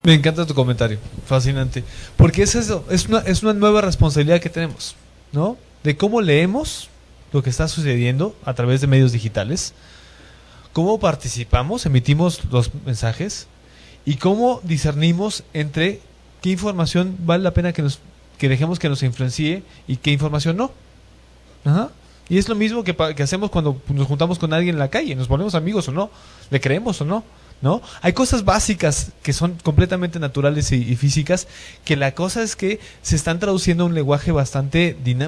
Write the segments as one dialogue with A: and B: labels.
A: Me encanta tu comentario, fascinante. Porque es eso, es una nueva responsabilidad que tenemos, ¿no? De cómo leemos lo que está sucediendo a través de medios digitales, cómo participamos, emitimos los mensajes y cómo discernimos entre qué información vale la pena que dejemos que nos influencie y qué información no. Ajá. Y es lo mismo que hacemos cuando nos juntamos con alguien en la calle, nos volvemos amigos o no, le creemos o no, ¿no? Hay cosas básicas que son completamente naturales y físicas, que la cosa es que se están traduciendo a un lenguaje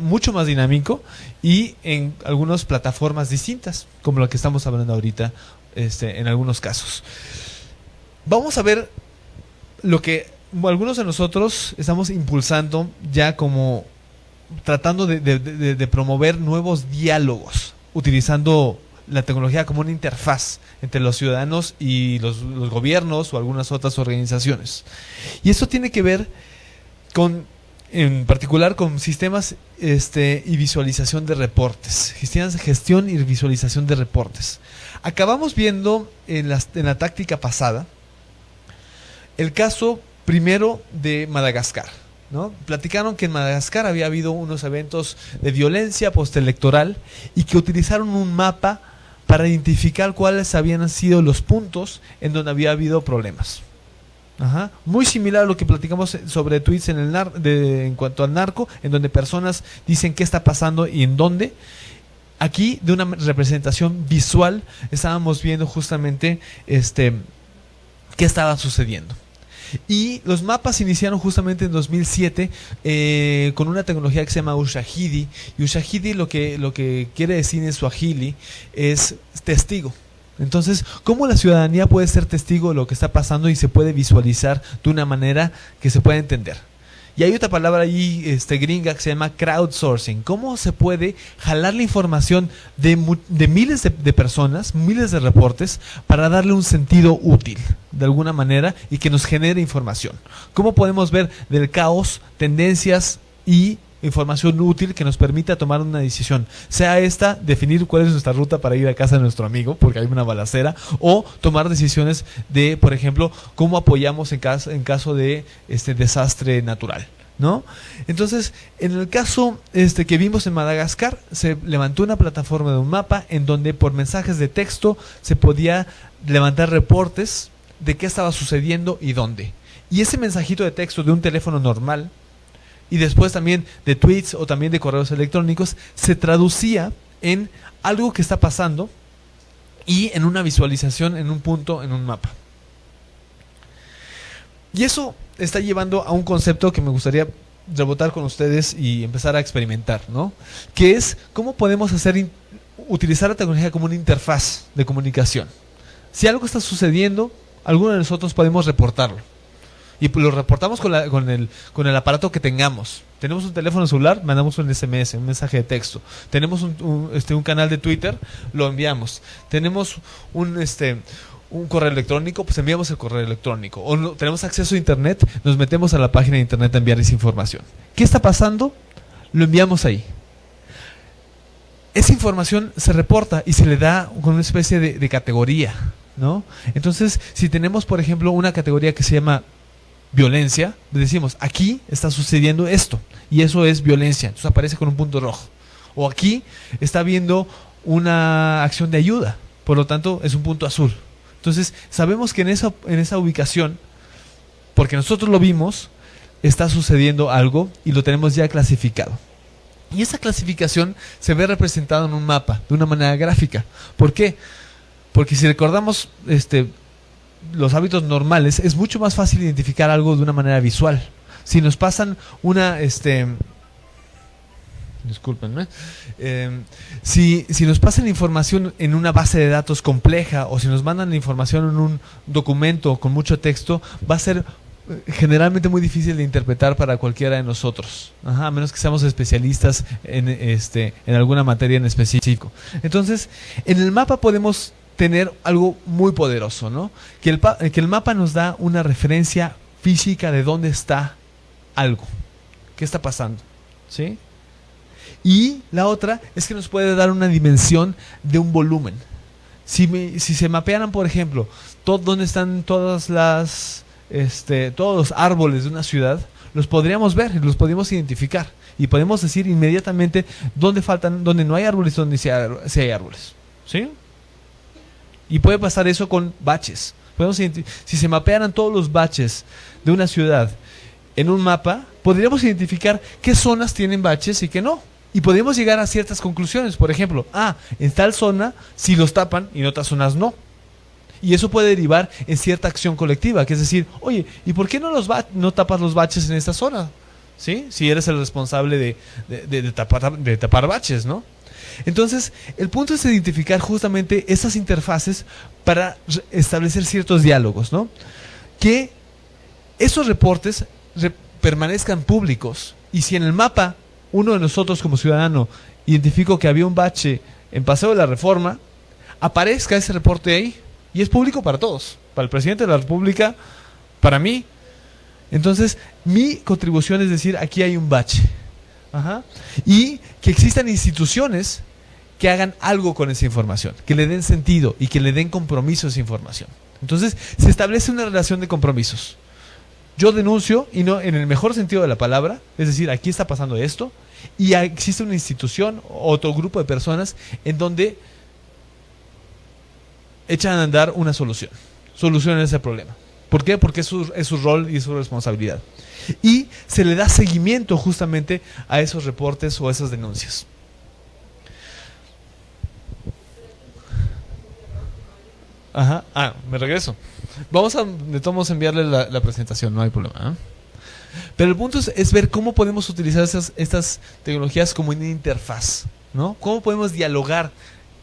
A: mucho más dinámico y en algunas plataformas distintas, como lo que estamos hablando ahorita, en algunos casos. Vamos a ver lo que algunos de nosotros estamos impulsando ya como tratando de promover nuevos diálogos, utilizando la tecnología como una interfaz entre los ciudadanos y los gobiernos o algunas otras organizaciones. Y esto tiene que ver en particular con sistemas y visualización de reportes, sistemas de gestión y visualización de reportes. Acabamos viendo en la táctica pasada el caso primero de Madagascar, ¿no? Platicaron que en Madagascar había habido unos eventos de violencia postelectoral y que utilizaron un mapa para identificar cuáles habían sido los puntos en donde había habido problemas. Ajá. Muy similar a lo que platicamos sobre tweets en cuanto al narco, en donde personas dicen qué está pasando y en dónde. Aquí, de una representación visual, estábamos viendo justamente qué estaba sucediendo. Y los mapas iniciaron justamente en 2007 con una tecnología que se llama Ushahidi. Y Ushahidi lo que quiere decir en Swahili es testigo. Entonces, ¿cómo la ciudadanía puede ser testigo de lo que está pasando y se puede visualizar de una manera que se pueda entender? Y hay otra palabra ahí gringa que se llama crowdsourcing. ¿Cómo se puede jalar la información de miles de personas, miles de reportes, para darle un sentido útil, de alguna manera, y que nos genere información? ¿Cómo podemos ver del caos, tendencias y información útil que nos permita tomar una decisión? Sea esta, definir cuál es nuestra ruta para ir a casa de nuestro amigo, porque hay una balacera, o tomar decisiones de, por ejemplo, cómo apoyamos en caso de desastre natural, ¿no? Entonces, en el caso que vimos en Madagascar, se levantó una plataforma de un mapa en donde por mensajes de texto se podía levantar reportes de qué estaba sucediendo y dónde. Y ese mensajito de texto de un teléfono normal, y después también de tweets o también de correos electrónicos, se traducía en algo que está pasando y en una visualización en un punto, en un mapa. Y eso está llevando a un concepto que me gustaría rebotar con ustedes y empezar a experimentar, ¿no? Que es cómo podemos utilizar la tecnología como una interfaz de comunicación. Si algo está sucediendo, alguno de nosotros podemos reportarlo. Y lo reportamos con el aparato que tengamos. Tenemos un teléfono celular, mandamos un SMS, un mensaje de texto. Tenemos un canal de Twitter, lo enviamos. Tenemos un correo electrónico, pues enviamos el correo electrónico. O no, tenemos acceso a internet, nos metemos a la página de internet a enviar esa información. ¿Qué está pasando? Lo enviamos ahí. Esa información se reporta y se le da con una especie de categoría, ¿no? Entonces, si tenemos, por ejemplo, una categoría que se llama violencia, decimos, aquí está sucediendo esto, y eso es violencia, entonces aparece con un punto rojo. O aquí está habiendo una acción de ayuda, por lo tanto es un punto azul. Entonces sabemos que en esa ubicación, porque nosotros lo vimos, está sucediendo algo y lo tenemos ya clasificado. Y esa clasificación se ve representada en un mapa, de una manera gráfica. ¿Por qué? Porque si recordamos los hábitos normales, es mucho más fácil identificar algo de una manera visual. Si nos pasan discúlpenme, si nos pasan información en una base de datos compleja, o si nos mandan la información en un documento con mucho texto, va a ser generalmente muy difícil de interpretar para cualquiera de nosotros, a menos que seamos especialistas en alguna materia en específico. Entonces, en el mapa podemos tener algo muy poderoso, ¿no? Que el mapa nos da una referencia física de dónde está algo, qué está pasando, ¿sí? Y la otra es que nos puede dar una dimensión de un volumen. Si se mapearan, por ejemplo, dónde están todas las todos los árboles de una ciudad, los podríamos ver, los podríamos identificar y podemos decir inmediatamente dónde no hay árboles, dónde sí hay árboles, ¿sí? Y puede pasar eso con baches. Si se mapearan todos los baches de una ciudad en un mapa, podríamos identificar qué zonas tienen baches y qué no. Y podríamos llegar a ciertas conclusiones. Por ejemplo, en tal zona sí los tapan y en otras zonas no. Y eso puede derivar en cierta acción colectiva, que es decir, oye, ¿y por qué no tapas los baches en esta zona? ¿Sí? Si eres el responsable de tapar baches, ¿no? Entonces, el punto es identificar justamente esas interfaces para establecer ciertos diálogos, ¿no? Que esos reportes permanezcan públicos. Y si en el mapa uno de nosotros como ciudadano identificó que había un bache en Paseo de la Reforma, aparezca ese reporte ahí y es público para todos, para el presidente de la República, para mí. Entonces, mi contribución es decir, aquí hay un bache. Y que existan instituciones que hagan algo con esa información, que le den sentido y que le den compromiso a esa información. Entonces, se establece una relación de compromisos. Yo denuncio, y no en el mejor sentido de la palabra, es decir, aquí está pasando esto, y existe una institución, otro grupo de personas, en donde echan a andar una solución a ese problema. ¿Por qué? Porque es su rol y su responsabilidad. Y se le da seguimiento justamente a esos reportes o a esas denuncias. Me regreso. De todos modos enviarle la presentación, no hay problema. Pero el punto es ver cómo podemos utilizar estas tecnologías como una interfaz, ¿no? Cómo podemos dialogar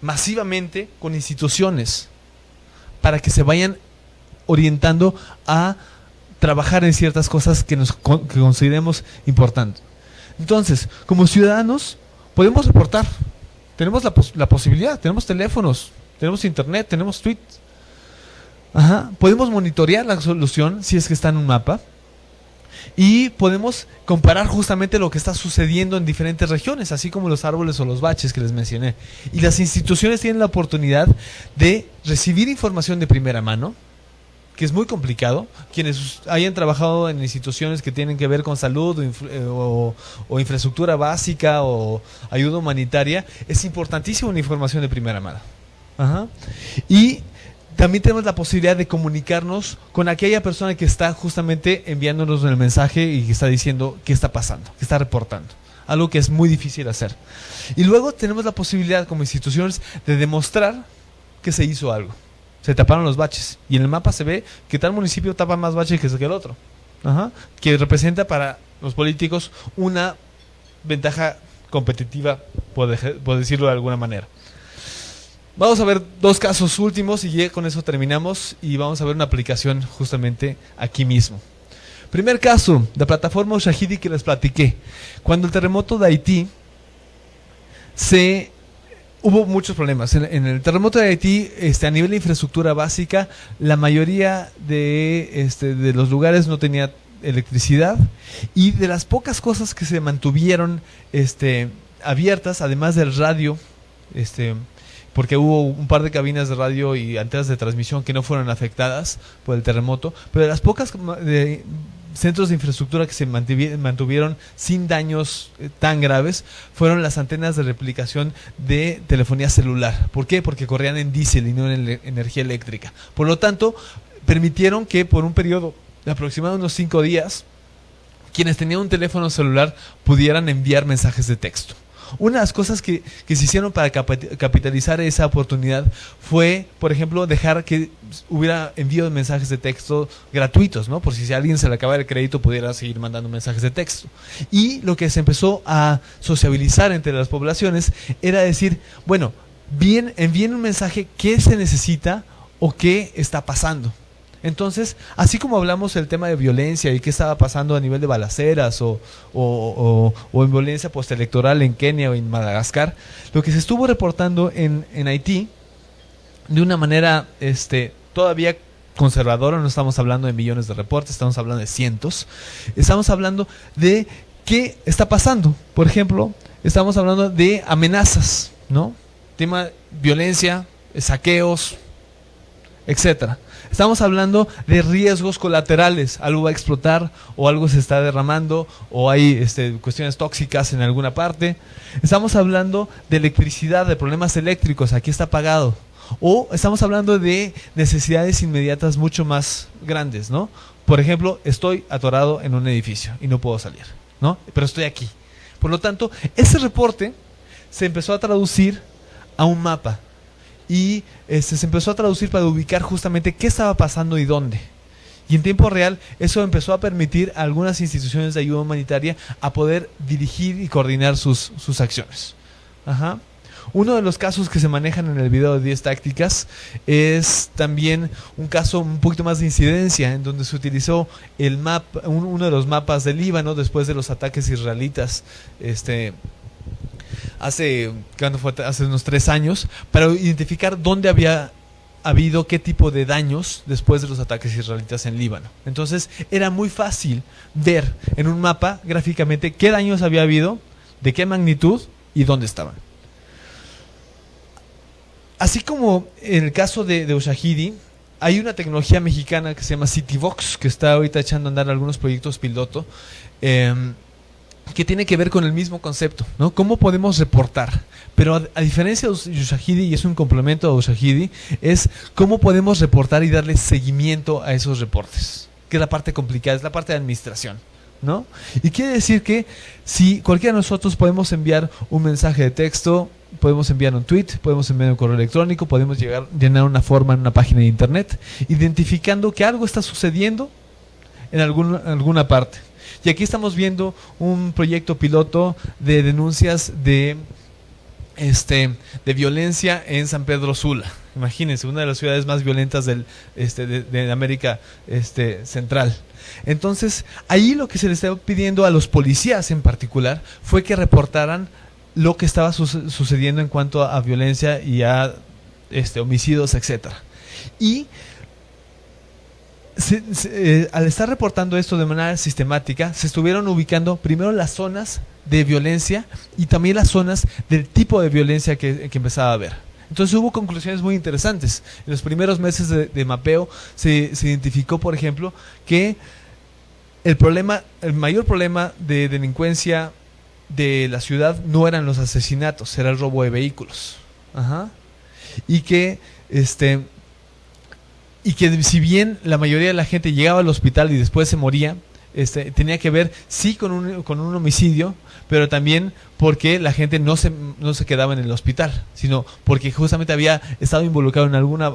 A: masivamente con instituciones para que se vayan orientando a trabajar en ciertas cosas que consideremos importantes. Entonces, como ciudadanos, podemos reportar. Tenemos la posibilidad, tenemos teléfonos, tenemos internet, tenemos tweets. Podemos monitorear la solución si es que está en un mapa. Y podemos comparar justamente lo que está sucediendo en diferentes regiones, así como los árboles o los baches que les mencioné. Y las instituciones tienen la oportunidad de recibir información de primera mano, que es muy complicado. Quienes hayan trabajado en instituciones que tienen que ver con salud o infraestructura básica o ayuda humanitaria, es importantísimo la información de primera mano. Y también tenemos la posibilidad de comunicarnos con aquella persona que está justamente enviándonos el mensaje y que está diciendo qué está pasando, qué está reportando. Algo que es muy difícil hacer. Y luego tenemos la posibilidad como instituciones de demostrar que se hizo algo. Se taparon los baches. Y en el mapa se ve que tal municipio tapa más baches que el otro. Que representa para los políticos una ventaja competitiva, por decirlo de alguna manera. Vamos a ver dos casos últimos y ya con eso terminamos y vamos a ver una aplicación justamente aquí mismo. Primer caso, la plataforma Ushahidi que les platiqué. Cuando el terremoto de Haití, hubo muchos problemas. En el terremoto de Haití, a nivel de infraestructura básica, la mayoría de los lugares no tenía electricidad y de las pocas cosas que se mantuvieron abiertas, además del radio, porque hubo un par de cabinas de radio y antenas de transmisión que no fueron afectadas por el terremoto, pero de las pocas centros de infraestructura que se mantuvieron sin daños tan graves fueron las antenas de replicación de telefonía celular. ¿Por qué? Porque corrían en diésel y no en energía eléctrica. Por lo tanto, permitieron que por un periodo de aproximadamente unos 5 días, quienes tenían un teléfono celular pudieran enviar mensajes de texto. Una de las cosas que se hicieron para capitalizar esa oportunidad fue, por ejemplo, dejar que hubiera envío de mensajes de texto gratuitos, ¿no? Por si a alguien se le acababa el crédito pudiera seguir mandando mensajes de texto. Y lo que se empezó a sociabilizar entre las poblaciones era decir, bueno, envíen un mensaje, ¿qué se necesita o qué está pasando? Entonces, así como hablamos del tema de violencia y qué estaba pasando a nivel de balaceras o en violencia postelectoral en Kenia o en Madagascar, lo que se estuvo reportando en Haití, de una manera todavía conservadora, no estamos hablando de millones de reportes, estamos hablando de cientos, estamos hablando de qué está pasando. Por ejemplo, estamos hablando de amenazas, ¿no? Tema violencia, saqueos, etcétera. Estamos hablando de riesgos colaterales. Algo va a explotar o algo se está derramando o hay cuestiones tóxicas en alguna parte. Estamos hablando de electricidad, de problemas eléctricos. Aquí está apagado. O estamos hablando de necesidades inmediatas mucho más grandes, ¿no? Por ejemplo, estoy atorado en un edificio y no puedo salir, ¿no? Pero estoy aquí. Por lo tanto, ese reporte se empezó a traducir a un mapa y se empezó a traducir para ubicar justamente qué estaba pasando y dónde. Y en tiempo real eso empezó a permitir a algunas instituciones de ayuda humanitaria a poder dirigir y coordinar sus acciones. Ajá. Uno de los casos que se manejan en el video de 10 tácticas es también un caso un poquito más de incidencia, en donde se utilizó el mapa, uno de los mapas del Líbano después de los ataques israelitas hace unos 3 años, para identificar dónde había habido qué tipo de daños después de los ataques israelitas en Líbano. Entonces era muy fácil ver en un mapa gráficamente qué daños había habido, de qué magnitud y dónde estaban. Así como en el caso de Ushahidi, hay una tecnología mexicana que se llama CityVox, que está ahorita echando a andar algunos proyectos piloto, que tiene que ver con el mismo concepto, ¿no? ¿Cómo podemos reportar? Pero a diferencia de Ushahidi, y es un complemento a Ushahidi, es cómo podemos reportar y darle seguimiento a esos reportes, que es la parte complicada, es la parte de administración, ¿no? Y quiere decir que si cualquiera de nosotros podemos enviar un mensaje de texto, podemos enviar un tweet, podemos enviar un correo electrónico, podemos llenar una forma en una página de internet, identificando que algo está sucediendo en alguna parte. Y aquí estamos viendo un proyecto piloto de denuncias de violencia en San Pedro Sula. Imagínense, una de las ciudades más violentas de América Central. Entonces, ahí lo que se le estaba pidiendo a los policías en particular fue que reportaran lo que estaba sucediendo en cuanto a violencia y a homicidios, etcétera. Y al estar reportando esto de manera sistemática, se estuvieron ubicando primero las zonas de violencia y también las zonas del tipo de violencia que empezaba a haber. Entonces hubo conclusiones muy interesantes. En los primeros meses de mapeo se identificó, por ejemplo, que el mayor problema de delincuencia de la ciudad no eran los asesinatos, era el robo de vehículos. Ajá. Y que si bien la mayoría de la gente llegaba al hospital y después se moría, tenía que ver sí con un homicidio, pero también porque la gente no se quedaba en el hospital, sino porque justamente había estado involucrado en alguna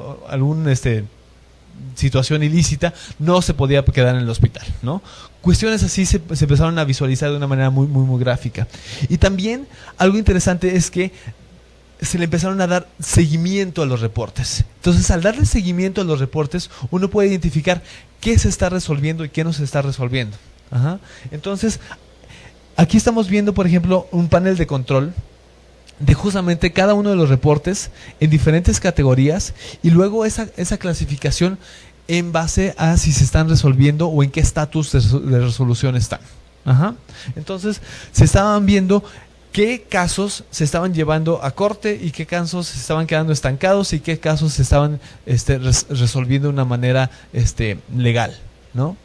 A: situación ilícita, no se podía quedar en el hospital, ¿no? Cuestiones así se empezaron a visualizar de una manera muy, muy, muy gráfica. Y también algo interesante es que se le empezaron a dar seguimiento a los reportes. Entonces, al darle seguimiento a los reportes, uno puede identificar qué se está resolviendo y qué no se está resolviendo. Ajá. Entonces, aquí estamos viendo, por ejemplo, un panel de control de justamente cada uno de los reportes en diferentes categorías y luego esa clasificación en base a si se están resolviendo o en qué estatus de resolución están. Ajá. Entonces, se estaban viendo qué casos se estaban llevando a corte y qué casos se estaban quedando estancados y qué casos se estaban resolviendo de una manera legal, ¿no?